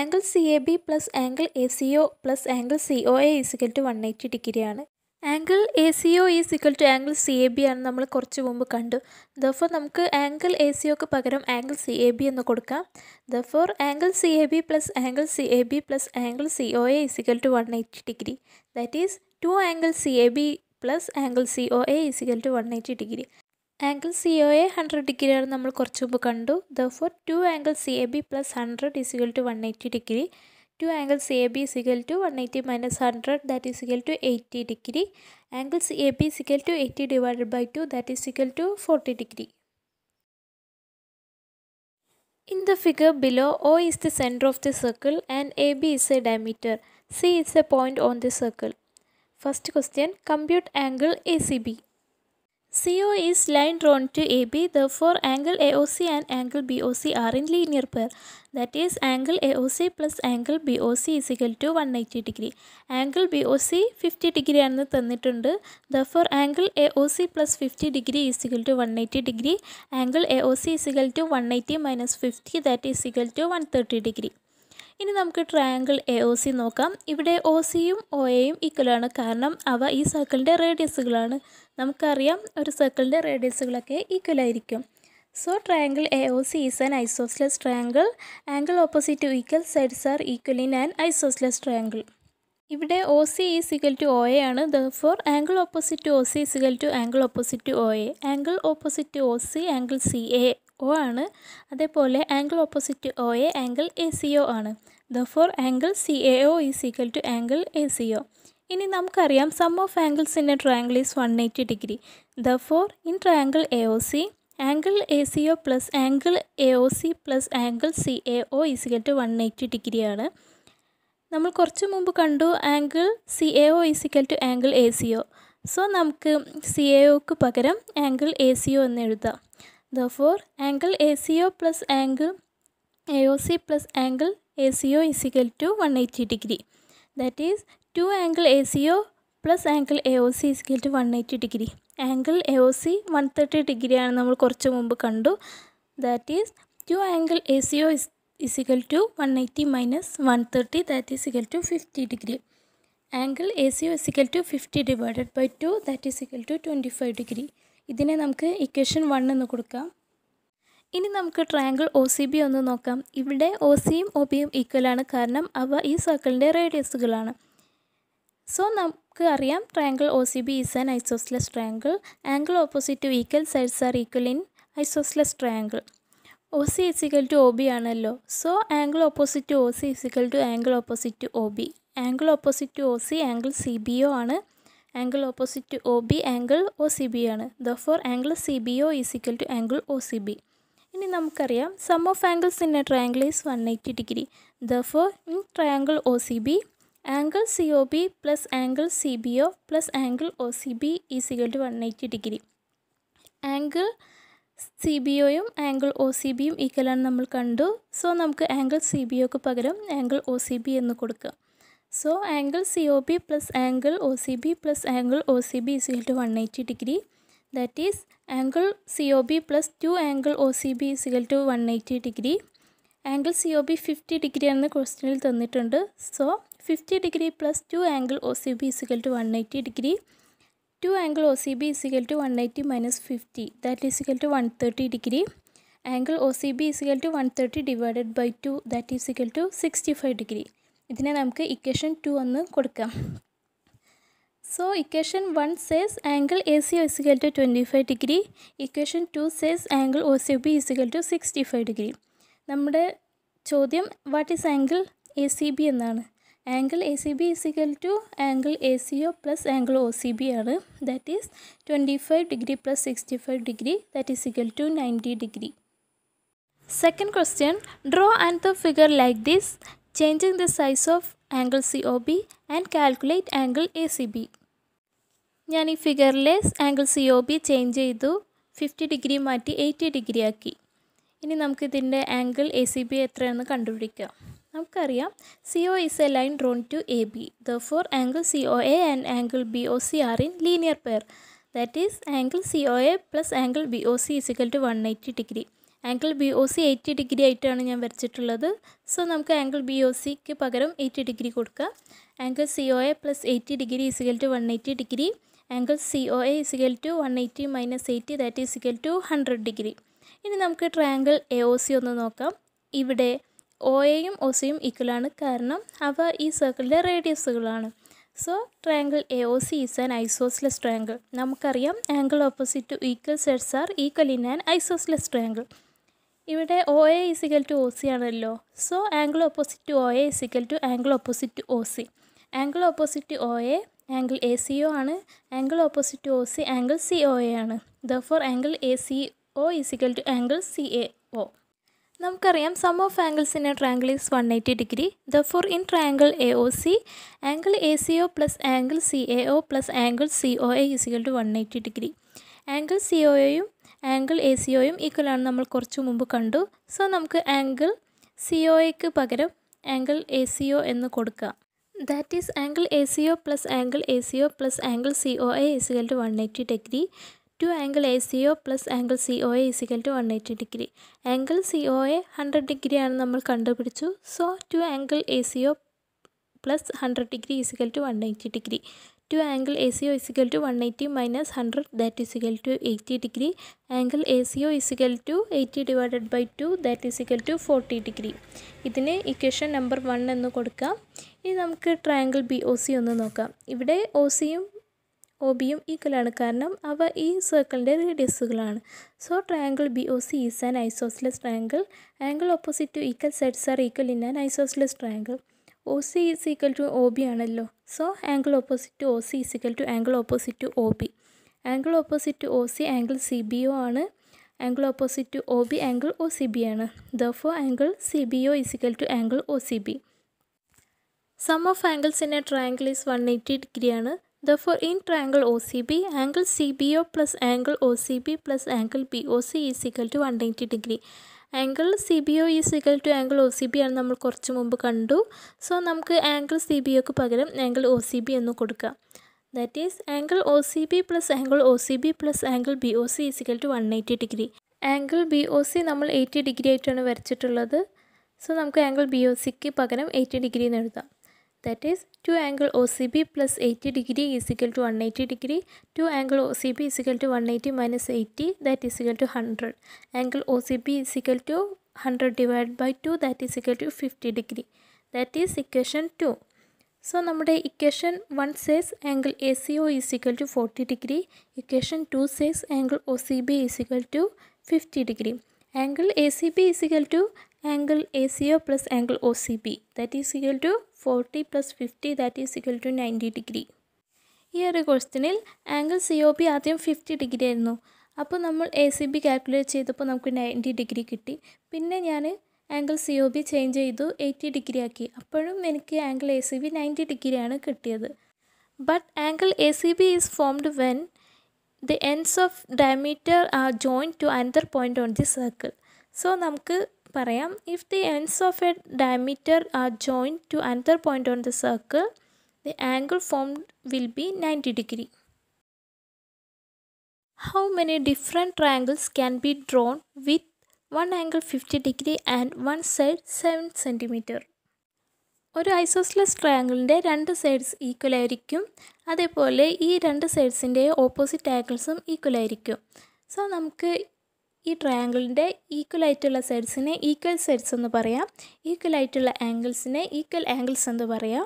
angle CAB plus angle ACO plus angle COA is equal to 180 degree ആണ്. Angle ACO is equal to angle CAB ആണ് നമ്മൾ കുറച്ച് മുമ്പ് കണ്ടു. Therefore നമുക്ക് angle ACOക്ക് പകരം angle CAB എന്ന് കൊടുക്കാം. Therefore angle CAB plus angle CAB plus angle COA is equal to 180 degree. That is 2 angle CAB plus angle COA is equal to 180 degree. Angle COA 100 ഡിഗ്രിയാണ് നമ്മൾ കുറച്ച് മുമ്പ് കണ്ടു. Therefore 2 angle CAB plus 100 is equal to 180 degree. 2 angle CAB is equal to 180 minus 100, that is equal to 80 degree. Angle CAB is equal to 80 divided by 2, that is equal to 40 degree. In the figure below, O is the center of the circle and AB is a diameter. C is a point on the circle. First question, compute angle ACB. CO is line drawn to AB, therefore angle AOC and angle BOC are in linear pair. That is angle AOC plus angle BOC is equal to 180 degree. Angle BOC 50 degree ആണെന്ന് തന്നിട്ടുണ്ട്. Therefore angle AOC plus 50 degree is equal to 180 degree. Angle AOC is equal to 180 minus 50, that is equal to 130 degree. ഇനി നമുക്ക് triangle AOC നോക്കാം. ഇവിടെ OCയും OAയും equal ആണ്. കാരണം അവ ഈ സർക്കിളിൻ്റെ റേഡിയസുകളാണ്. നമുക്കറിയാം ഒരു സർക്കിളിൻ്റെ റേഡിയസുകളൊക്കെ ഈക്വൽ ആയിരിക്കും. So triangle AOC is an isosceles triangle. Angle opposite to equal sides are equal in an isosceles triangle. ഇവിടെ OC is equal to OA ആണ്. Therefore angle opposite to OC is equal to angle opposite to OA. Angle opposite to OC angle CAO ആണ്. അതേപോലെ angle opposite to OA angle ACO ആണ്. Therefore angle CAO is equal to angle ACO. ഇനി നമുക്കറിയാം sum of angles in a triangle is 180 degree. Therefore in triangle AOC angle ACO plus angle AOC plus angle CAO is equal to 180 degree ആണ്. നമ്മൾ കുറച്ച് മുമ്പ് കണ്ടു angle CAO is equal to angle ACO. So നമുക്ക് CAOക്ക് പകരം angle ACO എന്ന് എഴുതാം. Therefore angle ACO plus angle AOC plus angle ACO is equal to 180 degree. That is 2 angle ACO plus angle AOC is equal to 180 degree. Angle AOC 130 degree ആണ് നമ്മൾ കുറച്ച് മുമ്പ് കണ്ടു. That is 2 angle ACO is equal to 180 minus 130, that is equal to 50 degree. Angle ACO is equal to 50 divided by 2, that is equal to 25 degree. ഇതിനെ നമുക്ക് equation 1 എന്ന് കൊടുക്കാം. ഇനി നമുക്ക് ട്രയാങ്കിൾ OCB ഒന്ന് നോക്കാം. ഇവിടെ OCയും OBയും ഈക്വലാണ്, കാരണം അവ ഈ സർക്കിളിൻ്റെ റേഡിയസുകളാണ്. സോ നമുക്ക് അറിയാം triangle OCB is an isosceles triangle. Angle opposite to equal sides are equal in isosceles triangle. OC is equal to OB ആണല്ലോ. So angle opposite to OC is equal to angle opposite to OB. Angle opposite to OC angle CBO ആണ്. Angle opposite to OB angle OCB ആണ്. Therefore angle CBO is equal to angle OCB. ഇനി നമുക്കറിയാം sum of angles in a triangle is 180 degree. Therefore in triangle OCB angle COB plus angle CBO plus angle OCB is equal to 180 degree. Angle CBOയും angle OCBയും ഈക്വലാണ് നമ്മൾ കണ്ടു. So നമുക്ക് angle CBOക്ക് പകരം angle OCB എന്ന് കൊടുക്കാം. So angle COB plus angle OCB plus angle OCB is equal to 180 degree. That is angle COB plus 2 angle OCB is equal to 180 degree. Angle COB 50 degree എന്ന് ക്വസ്റ്റ്യനിൽ തന്നിട്ടുണ്ട്. So 50 degree plus 2 angle OCB is equal to 180 degree. 2 angle OCB is equal to 180 minus 50, that is equal to 130 degree. Angle OCB is equal to 130 divided by 2, that is equal to 65 degree. ഇതിനെ നമുക്ക് equation 2 എന്ന് കൊടുക്കാം. So equation 1 says angle ACO is equal to 25 degree. Equation 2 says angle OCB is equal to 65 degree. നമ്മുടെ ചോദ്യം what is angle ACB എന്നാണ്. Angle ACB is equal to angle ACO plus angle OCB ആണ്. That is 25 degree plus 65 degree, that is equal to 90 degree. Second question, draw another figure like this, changing the size of angle COB and calculate angle ACB. ഞാൻ ഈ ഫിഗറിലെ angle COB change ചെയ്തു, 50 degree മാറ്റി 80 degree ആക്കി. ഇനി നമുക്കിതിൻ്റെ angle ACB എത്രയാണെന്ന് കണ്ടുപിടിക്കാം. നമുക്കറിയാം CO is a line drawn to AB. Therefore angle COA and angle BOC are in linear pair. That is angle COA plus angle BOC is equal to 180 degree. Angle BOC 80 degree ആയിട്ടാണ് ഞാൻ വരച്ചിട്ടുള്ളത്. So നമുക്ക് angle BOCക്ക് പകരം 80 degree കൊടുക്കാം. Angle COA plus 80 degree is equal to 180 degree. Angle COA is equal to 180 minus 80, that is equal to 100 degree. ഇനി നമുക്ക് triangle AOC ഒന്ന് നോക്കാം. ഇവിടെ OAയും OCയും ഈക്വലാണ്, കാരണം അവ ഈ സർക്കിളിൻ്റെ റേഡിയസുകളാണ്. So triangle AOC is an isosceles triangle. നമുക്കറിയാം angle opposite to equal sides are equal in an isosceles triangle. ഇവിടെ OA is equal to OC ആണല്ലോ. So angle opposite to OA is equal to angle opposite to OC. Angle opposite to OA angle ACO ആണ്. Angle opposite to OC angle COA ആണ്. Therefore angle ACO is equal to angle CAO. നമുക്കറിയാം sum of angles in a triangle is 180 degree. Therefore in triangle AOC angle ACO plus angle CAO plus angle COA is equal to 180 degree. Angle COAയും angle ACOയും ഈക്വലാണ്, നമ്മൾ കുറച്ച് മുമ്പ് കണ്ടു. So നമുക്ക് angle COAയ്ക്ക് പകരം ആംഗിൾ ACO എന്ന് കൊടുക്കാം. That is angle ACO plus angle ACO plus angle COA is equal to 180 degree. 2 angle ACO plus angle COA is equal to 180 degree. Angle COA 100 degree ആണ് നമ്മൾ കണ്ടുപിടിച്ചു. So 2 angle ACO plus 100 degree is equal to 180 degree. 2 angle ACO is equal to 180 minus 100, that is equal to 80 degree. Angle ACO is equal to 80 divided by 2, that is equal to 40 degree. ഇതിന് equation number 1 എന്ന് കൊടുക്കാം. ഇനി നമുക്ക് triangle BOC ഒന്ന് നോക്കാം. ഇവിടെ OCയും OBയും ഈക്വലാണ്, കാരണം അവ ഈ സർക്കിളിൻ്റെ റേഡിയസുകളാണ്. So triangle BOC is an isosceles triangle. Angle opposite to equal sides are equal in an isosceles triangle. OC is equal to OB ആണല്ലോ. So angle opposite to OC is equal to angle opposite to OB. Angle opposite to OC angle CBO ആണ്. Angle opposite to OB angle OCB ആണ്. Therefore angle CBO is equal to angle OCB. Sum of angles in a triangle is 180 degree ആണ്. Therefore, in triangle OCB, angle CBO plus angle OCB plus angle BOC is equal to 180 degree. Angle C B O is equal to angle O C B ആണ് നമ്മൾ കുറച്ച് മുമ്പ് കണ്ടു. So നമുക്ക് angle C B ഒക്ക് പകരം angle O C B എന്ന് കൊടുക്കാം. That is angle O C B plus angle O C B plus angle B O C is equal to 180 degree. Angle B O C നമ്മൾ 80 degree ആയിട്ടാണ് വരച്ചിട്ടുള്ളത്. So നമുക്ക് angle B O സിക്ക് പകരം 80 degree എന്ന് എഴുതാം. That is 2 angle OCB plus 80 degree is equal to 180 degree. 2 angle OCB is equal to 180 minus 80, that is equal to 100. Angle OCB is equal to 100 divided by 2, that is equal to 50 degree. That is equation 2. So നമ്മുടെ equation 1 says angle ACO is equal to 40 degree. Equation 2 says angle OCB is equal to 50 degree. Angle ACB is equal to angle ACO plus angle OCB, that is equal to 40 plus 50, that is equal to 90 degree. ഈ ഒരു ക്വസ്റ്റ്യനിൽ angle C O B ആദ്യം 50 degree ആയിരുന്നു. അപ്പോൾ നമ്മൾ A C B calculate ചെയ്തപ്പോൾ നമുക്ക് 90 degree കിട്ടി. പിന്നെ ഞാൻ angle C O be change ചെയ്തു 80 ഡിഗ്രി ആക്കി. അപ്പോഴും എനിക്ക് ആംഗിൾ എ സി ബി 90 ഡിഗ്രിയാണ് കിട്ടിയത്. But angle A C B is formed when the ends of diameter are joined to another point on the circle. So നമുക്ക് പറയാം, if the ends of a diameter are joined to another point on the circle, the angle formed will be 90 degree. How many different triangles can be drawn with one angle 50 degree and one side 7 centimeter? ഒരു isosceles ട്രയാങ്കിളിൻ്റെ രണ്ട് sides equal ആയിരിക്കും. അതേപോലെ ഈ രണ്ട് സൈഡ്സിൻ്റെ opposite ആംഗിൾസും equal ആയിരിക്കും. So നമുക്ക് ഈ ട്രയാങ്കിളിൻ്റെ equal ആയിട്ടുള്ള സൈഡ്സിനെ ഈക്വൽ സൈഡ്സ് എന്ന് പറയാം. ഈക്വൽ ആയിട്ടുള്ള ആംഗിൾസിനെ ഈക്വൽ ആംഗിൾസ് എന്ന് പറയാം.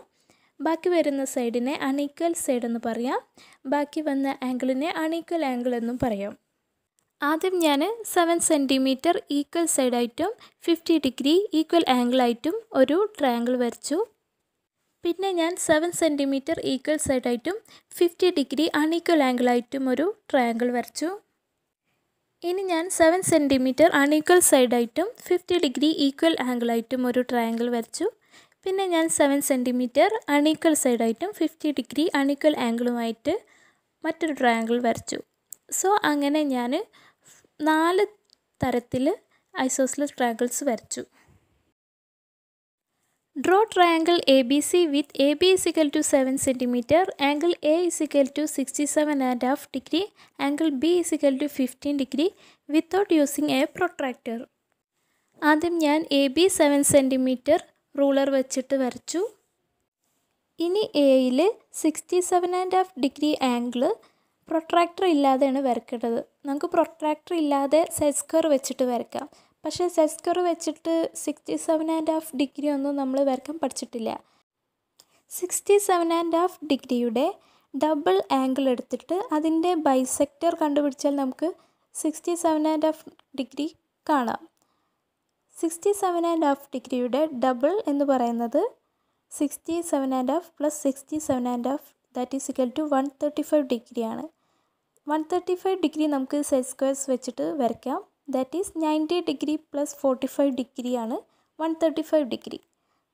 ബാക്കി വരുന്ന സൈഡിനെ അൺഈക്വൽ സൈഡ് എന്ന് പറയാം. ബാക്കി വന്ന ആംഗിളിനെ അൺഈക്വൽ ആംഗിൾ എന്നും പറയാം. ആദ്യം ഞാൻ 7 സെൻറ്റിമീറ്റർ ഈക്വൽ സൈഡായിട്ടും 50 ഡിഗ്രി ഈക്വൽ ആംഗിളായിട്ടും ഒരു ട്രയാങ്കിൾ വരച്ചു. പിന്നെ ഞാൻ 7 സെൻറ്റിമീറ്റർ ഈക്വൽ സൈഡായിട്ടും 50 ഡിഗ്രി അൺഈക്വൽ ആംഗിളായിട്ടും ഒരു ട്രയാങ്കിൾ വരച്ചു. ഇനി ഞാൻ 7 സെൻറ്റിമീറ്റർ അൺഈക്വൽ സൈഡായിട്ടും 50 ഡിഗ്രി ഈക്വൽ ആംഗിളായിട്ടും ഒരു ട്രയാങ്കിൾ വരച്ചു. പിന്നെ ഞാൻ 7 സെൻറ്റിമീറ്റർ അൺഈക്വൽ സൈഡായിട്ടും 50 ഡിഗ്രി അൺഈക്വൽ ആംഗിളുമായിട്ട് മറ്റൊരു ട്രയാങ്കിൾ വരച്ചു. സോ അങ്ങനെ ഞാൻ 4 തരത്തിൽ ഐസോസ്ലസ് ട്രയാങ്കിൾസ് വരച്ചു. Draw triangle A B C with a B is equal to 7 centimetre, angle A is equal to 67.5 degree, angle B is equal to 15 degree without using a protractor. ആദ്യം ഞാൻ A B 7 centimetre ruler വെച്ചിട്ട് വരച്ചു. ഇനി എയിൽ 67.5 degree angle protractor ഇല്ലാതെയാണ് വരക്കേണ്ടത്. നമുക്ക് protractor ഇല്ലാതെ set square വെച്ചിട്ട് വരക്കാം. പക്ഷേ സെറ്റ് സ്ക്വയർ വെച്ചിട്ട് 67.5 ഡിഗ്രി ഒന്നും നമ്മൾ വരക്കാൻ പഠിച്ചിട്ടില്ല. 67.5 ഡിഗ്രിയുടെ ഡബിൾ ആംഗിൾ എടുത്തിട്ട് അതിൻ്റെ ബൈസെക്ടർ കണ്ടുപിടിച്ചാൽ നമുക്ക് 67.5 ഡിഗ്രി കാണാം. 67.5 ഡിഗ്രിയുടെ ഡബിൾ എന്ന് പറയുന്നത് 67.5 plus 67.5, that is equal to 135 ഡിഗ്രിയാണ്. 135 ഡിഗ്രി നമുക്ക് സെറ്റ് സ്ക്വയർസ് വെച്ചിട്ട് വരയ്ക്കാം. ദാറ്റ് ഈസ് 90 ഡിഗ്രി പ്ലസ് 45 ഡിഗ്രിയാണ് 135 ഡിഗ്രി.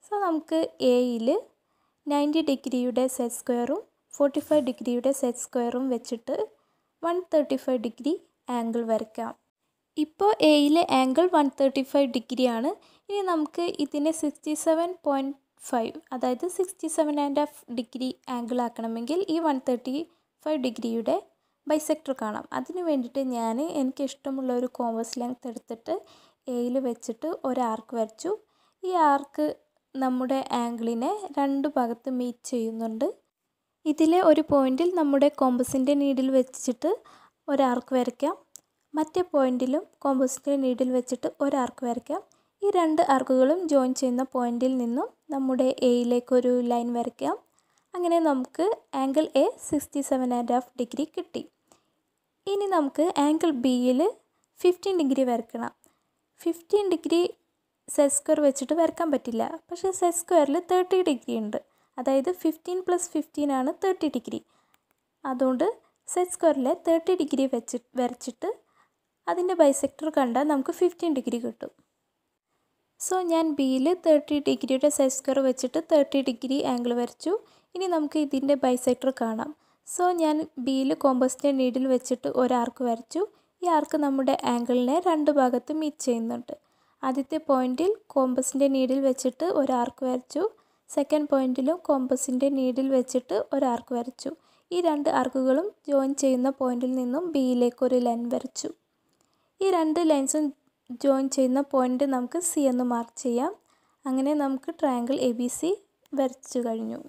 സോ നമുക്ക് എയിൽ 90 ഡിഗ്രിയുടെ സെറ്റ് സ്ക്വയറും 45 ഡിഗ്രിയുടെ സെറ്റ് സ്ക്വയറും വെച്ചിട്ട് 135 ഡിഗ്രി ആംഗിൾ വരയ്ക്കാം. ഇപ്പോൾ എയിലെ ആംഗിൾ 135 ഡിഗ്രിയാണ്. ഇനി നമുക്ക് ഇതിനെ 67.5 അതായത് 67.5 ഡിഗ്രി ആംഗിൾ ആക്കണമെങ്കിൽ ഈ 135 ഡിഗ്രിയുടെ ബൈസെക്ടർ കാണാം. അതിന് വേണ്ടിയിട്ട് എനിക്ക് ഇഷ്ടമുള്ള ഒരു കോമ്പസ് ലെങ്ത് എടുത്തിട്ട് എയിൽ വെച്ചിട്ട് ഒരു ആർക്ക് വരച്ചു. ഈ ആർക്ക് നമ്മുടെ ആംഗിളിനെ രണ്ട് ഭാഗത്ത് മീറ്റ് ചെയ്യുന്നുണ്ട്. ഇതിലെ ഒരു പോയിന്റിൽ നമ്മുടെ കോമ്പസിൻ്റെ നീഡിൽ വെച്ചിട്ട് ഒരു ആർക്ക് വരയ്ക്കാം. മറ്റേ പോയിന്റിലും കോമ്പസിൻ്റെ നീഡിൽ വെച്ചിട്ട് ഒരു ആർക്ക് വരയ്ക്കാം. ഈ രണ്ട് ആർക്കുകളും ജോയിൻ ചെയ്യുന്ന പോയിന്റിൽ നിന്നും നമ്മുടെ എയിലേക്കൊരു ലൈൻ വരയ്ക്കാം. അങ്ങനെ നമുക്ക് ആംഗിൾ എ 67.5 ഡിഗ്രി കിട്ടി. ഇനി നമുക്ക് ആംഗിൾ ബിയിൽ 15 ഡിഗ്രി വരയ്ക്കണം. 15 ഡിഗ്രി സെറ്റ് സ്ക്വയർ വെച്ചിട്ട് വരയ്ക്കാൻ പറ്റില്ല. പക്ഷേ സെറ്റ് സ്ക്വയറിൽ 30 ഡിഗ്രി ഉണ്ട്. അതായത് 15 + 15 ആണ് 30 ഡിഗ്രി. അതുകൊണ്ട് സെറ്റ് സ്ക്വയറിലെ 30 ഡിഗ്രി വരച്ചിട്ട് അതിൻ്റെ ബൈസെക്ടർ കണ്ടാൽ നമുക്ക് 15 ഡിഗ്രി കിട്ടും. സോ ഞാൻ ബിയിൽ 30 ഡിഗ്രിയുടെ സെറ്റ് സ്ക്വയർ വെച്ചിട്ട് 30 ഡിഗ്രി ആംഗിൾ വരച്ചു. ഇനി നമുക്ക് ഇതിൻ്റെ ബൈസെക്ടർ കാണാം. സോ ഞാൻ ബിയിൽ കോമ്പസിൻ്റെ നീഡിൽ വെച്ചിട്ട് ഒരു ആർക്ക് വരച്ചു. ഈ ആർക്ക് നമ്മുടെ ആംഗിളിനെ രണ്ട് ഭാഗത്ത് മീറ്റ് ചെയ്യുന്നുണ്ട്. ആദ്യത്തെ പോയിന്റിൽ കോമ്പസിൻ്റെ നീഡിൽ വെച്ചിട്ട് ഒരു ആർക്ക് വരച്ചു. സെക്കൻഡ് പോയിന്റിലും കോമ്പസിൻ്റെ നീഡിൽ വെച്ചിട്ട് ഒരു ആർക്ക് വരച്ചു. ഈ രണ്ട് ആർക്കുകളും ജോയിൻ ചെയ്യുന്ന പോയിന്റിൽ നിന്നും ബിയിലേക്ക് ഒരു ലൈൻ വരച്ചു. ഈ രണ്ട് ലൈൻസും ജോയിൻ ചെയ്യുന്ന പോയിന്റ് നമുക്ക് സി എന്ന് മാർക്ക് ചെയ്യാം. അങ്ങനെ നമുക്ക് ട്രയാങ്കിൾ ABC വരച്ചു കഴിഞ്ഞു.